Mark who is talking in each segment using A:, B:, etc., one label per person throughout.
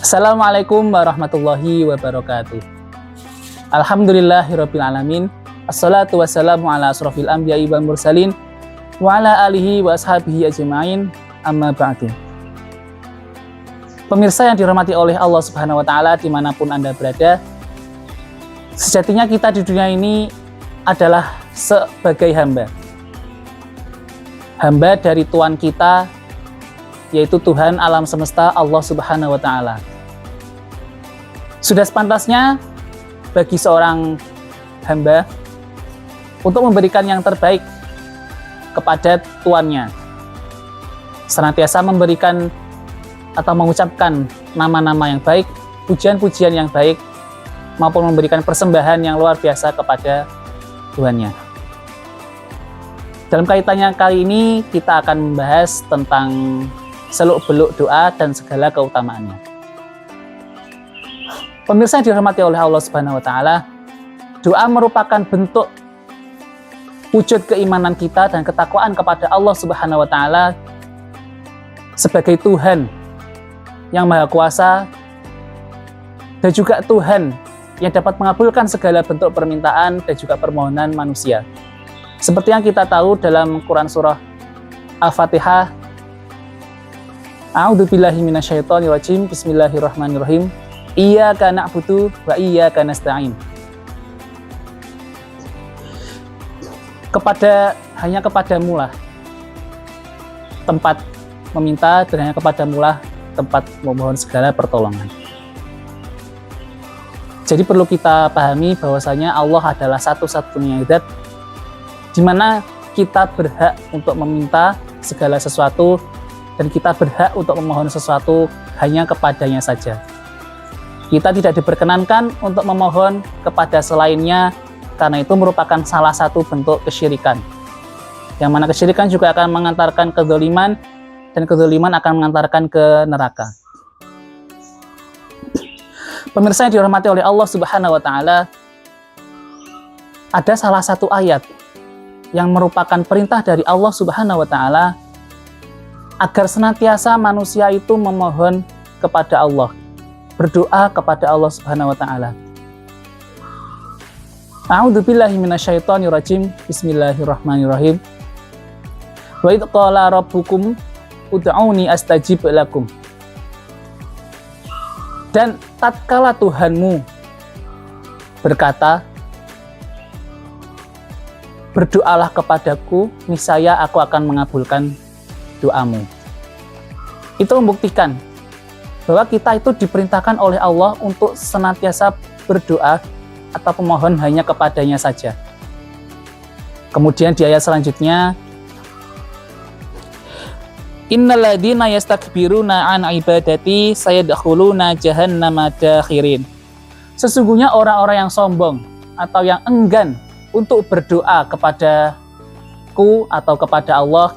A: Assalamualaikum warahmatullahi wabarakatuh. Alhamdulillahirabbil alamin. Assalatu wassalamu ala asrofil anbiya'i wal mursalin wa ala alihi wa ashabihi ajma'in. Amma ba'du. Pemirsa yang dirahmati oleh Allah Subhanahu wa taala dimanapun Anda berada, sejatinya kita di dunia ini adalah sebagai hamba. Hamba dari Tuhan kita, yaitu Tuhan alam semesta Allah Subhanahu wa taala. Sudah sepantasnya bagi seorang hamba untuk memberikan yang terbaik kepada tuannya. Senantiasa memberikan atau mengucapkan nama-nama yang baik, pujian-pujian yang baik, maupun memberikan persembahan yang luar biasa kepada Tuhannya. Dalam kaitannya kali ini kita akan membahas tentang seluk-beluk doa dan segala keutamaannya. Pemirsa yang dirahmati oleh Allah Subhanahu wa taala, doa merupakan bentuk wujud keimanan kita dan ketakwaan kepada Allah Subhanahu wa taala sebagai Tuhan yang Maha Kuasa dan juga Tuhan yang dapat mengabulkan segala bentuk permintaan dan juga permohonan manusia. Seperti yang kita tahu dalam Quran surah Al-Fatihah, A'udzubillahi minasyaitonirrajim, Bismillahirrahmanirrahim. Iyyaka na'budu wa iyyaka nasta'in. Hanya kepadamu lah tempat meminta dan hanya kepadamu lah tempat memohon segala pertolongan. Jadi perlu kita pahami bahwasanya Allah adalah satu-satunya zat di mana kita berhak untuk meminta segala sesuatu dan kita berhak untuk memohon sesuatu hanya kepadanya saja. Kita tidak diperkenankan untuk memohon kepada selainnya karena itu merupakan salah satu bentuk kesyirikan. Yang mana kesyirikan juga akan mengantarkan kezaliman dan kezaliman akan mengantarkan ke neraka. Pemirsa yang dirahmati oleh Allah Subhanahu wa taala, ada salah satu ayat yang merupakan perintah dari Allah Subhanahu wa taala agar senantiasa manusia itu memohon kepada Allah, berdoa kepada Allah Subhanahu wa taala. A'udzubillahi minasyaitonirrajim. Bismillahirrahmanirrahim. Wa idz qala rabbukum ud'uni astajib lakum. Dan tatkala Tuhanmu berkata, berdoalah kepadaku, niscaya aku akan mengabulkan doamu. Itu membuktikan bahwa kita itu diperintahkan oleh Allah untuk senantiasa berdoa atau memohon hanya kepadanya saja. Kemudian di ayat selanjutnya, Innal ladzina yastakbiruna an ibadati sayadkhuluna jahannama dakhirin. Sesungguhnya orang-orang yang sombong atau yang enggan untuk berdoa kepadaku atau kepada Allah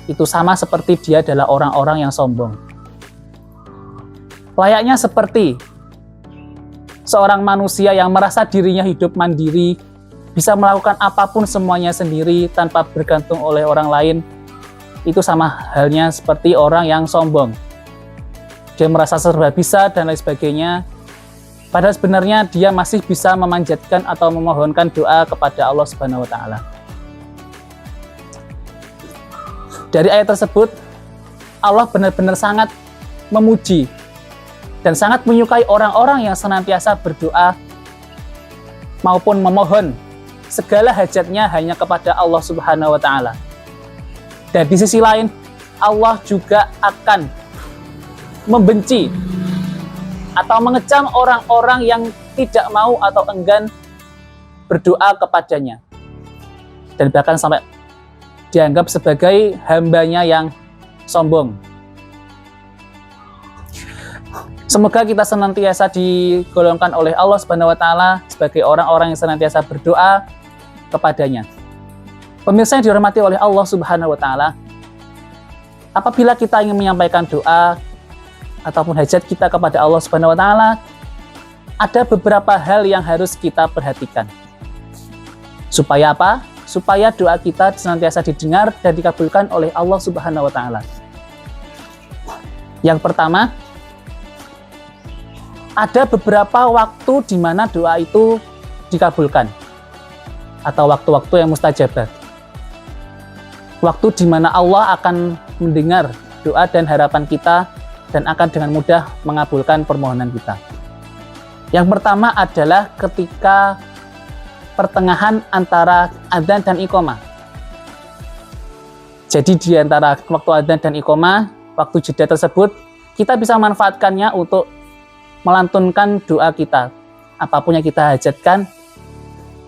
A: itu sama seperti dia adalah orang-orang yang sombong. Layaknya seperti seorang manusia yang merasa dirinya hidup mandiri, bisa melakukan apapun semuanya sendiri tanpa bergantung oleh orang lain. Itu sama halnya seperti orang yang sombong. Dia merasa serba bisa dan lain sebagainya. Padahal sebenarnya dia masih bisa memanjatkan atau memohonkan doa kepada Allah Subhanahu wa taala. Dari ayat tersebut, Allah benar-benar sangat memuji dan sangat menyukai orang-orang yang senantiasa berdoa maupun memohon segala hajatnya hanya kepada Allah Subhanahu wa taala. Dan di sisi lain, Allah juga akan membenci atau mengecam orang-orang yang tidak mau atau enggan berdoa kepadanya. Dan bahkan sampai dianggap sebagai hambanya yang sombong. Semoga kita senantiasa digolongkan oleh Allah Subhanahu wa taala sebagai orang-orang yang senantiasa berdoa kepadanya. Pemirsa yang dirahmati oleh Allah Subhanahu wa taala, apabila kita ingin menyampaikan doa ataupun hajat kita kepada Allah Subhanahu wa taala, ada beberapa hal yang harus kita perhatikan. Supaya apa? Supaya doa kita senantiasa didengar dan dikabulkan oleh Allah Subhanahu wa taala. Yang pertama, ada beberapa waktu di mana doa itu dikabulkan, atau waktu-waktu yang mustajabah. Waktu di mana Allah akan mendengar doa dan harapan kita dan akan dengan mudah mengabulkan permohonan kita. Yang pertama adalah ketika pertengahan antara adzan dan iqamah. Jadi di antara waktu adzan dan iqamah, waktu jeda tersebut, kita bisa manfaatkannya untuk melantunkan doa kita. Apapun yang kita hajatkan,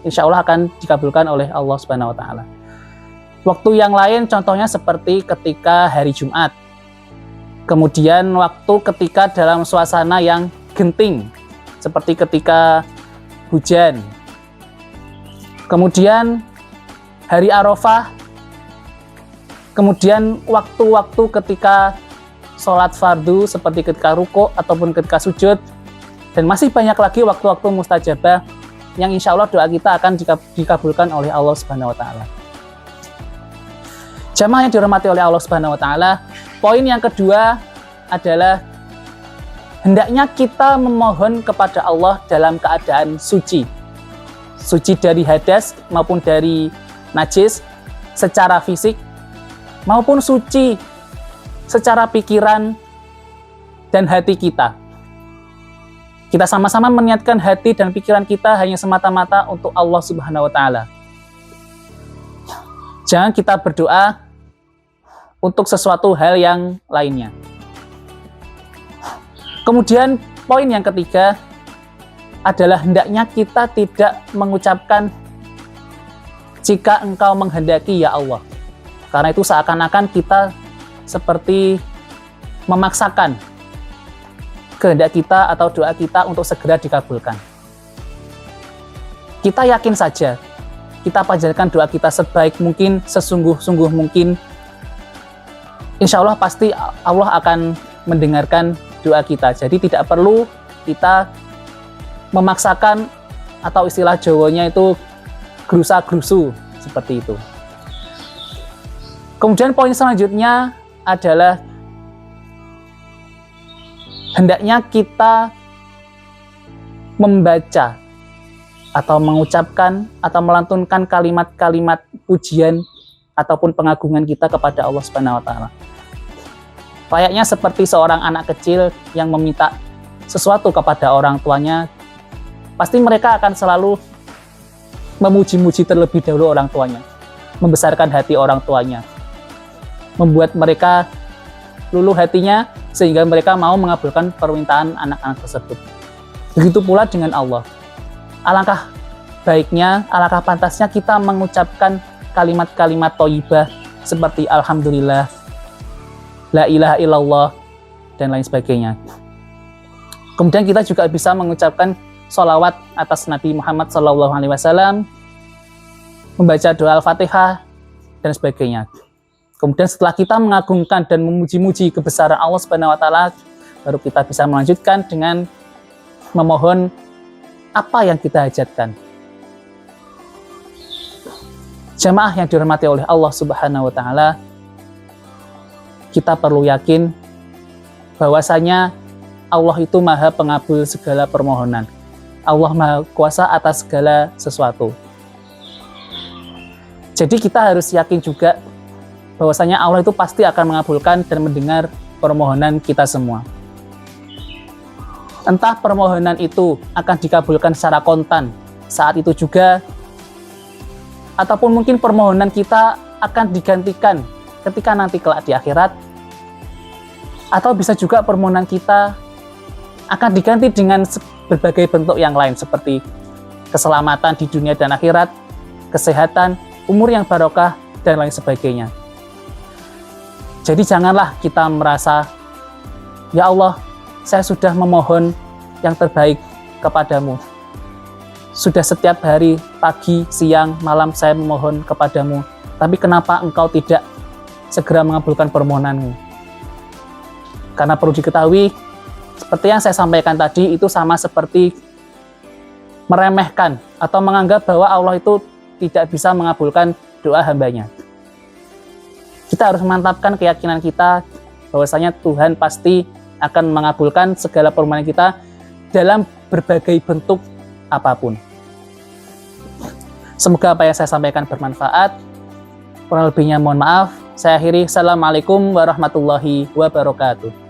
A: insya Allah akan dikabulkan oleh Allah Subhanahu wa Ta'ala. Waktu yang lain contohnya seperti ketika hari Jumat. Kemudian waktu ketika dalam suasana yang genting, seperti ketika hujan. Kemudian hari Arafah. Kemudian waktu-waktu ketika sholat fardu seperti ketika ruku ataupun ketika sujud. Dan masih banyak lagi waktu-waktu mustajabah yang insya Allah doa kita akan dikabulkan oleh Allah Subhanahu wa Ta'ala. Jamaah yang dihormati oleh Allah Subhanahu wa Ta'ala, poin yang kedua adalah hendaknya kita memohon kepada Allah dalam keadaan suci. Suci dari hadas maupun dari najis secara fisik, maupun suci secara pikiran dan hati kita. Kita sama-sama meniatkan hati dan pikiran kita hanya semata-mata untuk Allah Subhanahu wa Ta'ala. Jangan kita berdoa untuk sesuatu hal yang lainnya. Kemudian poin yang ketiga adalah hendaknya kita tidak mengucapkan jika engkau menghendaki ya Allah. Karena itu seakan-akan kita seperti memaksakan kehendak kita atau doa kita untuk segera dikabulkan. Kita yakin saja, kita panjatkan doa kita sebaik mungkin, sesungguh-sungguh mungkin. Insya Allah pasti Allah akan mendengarkan doa kita. Jadi tidak perlu kita memaksakan, atau istilah Jawanya itu gerusa-gerusu seperti itu. Kemudian poin selanjutnya adalah hendaknya kita membaca atau mengucapkan atau melantunkan kalimat-kalimat pujian ataupun pengagungan kita kepada Allah Subhanahu wa Ta'ala. Layaknya seperti seorang anak kecil yang meminta sesuatu kepada orang tuanya, pasti mereka akan selalu memuji-muji terlebih dahulu orang tuanya, membesarkan hati orang tuanya, membuat mereka luluh hatinya sehingga mereka mau mengabulkan permintaan anak-anak tersebut. Begitu pula dengan Allah. Alangkah baiknya, alangkah pantasnya kita mengucapkan kalimat-kalimat thayyibah seperti Alhamdulillah, La ilaha illallah, dan lain sebagainya. Kemudian kita juga bisa mengucapkan sholawat atas Nabi Muhammad SAW, membaca doa Al-Fatihah, dan sebagainya. Kemudian setelah kita mengagungkan dan memuji-muji kebesaran Allah Subhanahu wa Ta'ala, baru kita bisa melanjutkan dengan memohon apa yang kita hajatkan. Jamaah yang dihormati oleh Allah Subhanahu wa Ta'ala, kita perlu yakin bahwasanya Allah itu Maha Pengabul segala permohonan. Allah Maha Kuasa atas segala sesuatu. Jadi kita harus yakin juga bahwasanya Allah itu pasti akan mengabulkan dan mendengar permohonan kita semua. Entah permohonan itu akan dikabulkan secara kontan saat itu juga, ataupun mungkin permohonan kita akan digantikan ketika nanti kelak di akhirat, atau bisa juga permohonan kita akan diganti dengan berbagai bentuk yang lain seperti keselamatan di dunia dan akhirat, kesehatan, umur yang barokah, dan lain sebagainya. Jadi janganlah kita merasa, ya Allah, saya sudah memohon yang terbaik kepadamu. Sudah setiap hari, pagi, siang, malam saya memohon kepadamu. Tapi kenapa engkau tidak segera mengabulkan permohonanmu? Karena perlu diketahui, seperti yang saya sampaikan tadi, itu sama seperti meremehkan atau menganggap bahwa Allah itu tidak bisa mengabulkan doa hambanya. Kita harus memantapkan keyakinan kita bahwasanya Tuhan pasti akan mengabulkan segala permohonan kita dalam berbagai bentuk apapun. Semoga apa yang saya sampaikan bermanfaat. Kurang lebihnya mohon maaf. Saya akhiri. Assalamualaikum warahmatullahi wabarakatuh.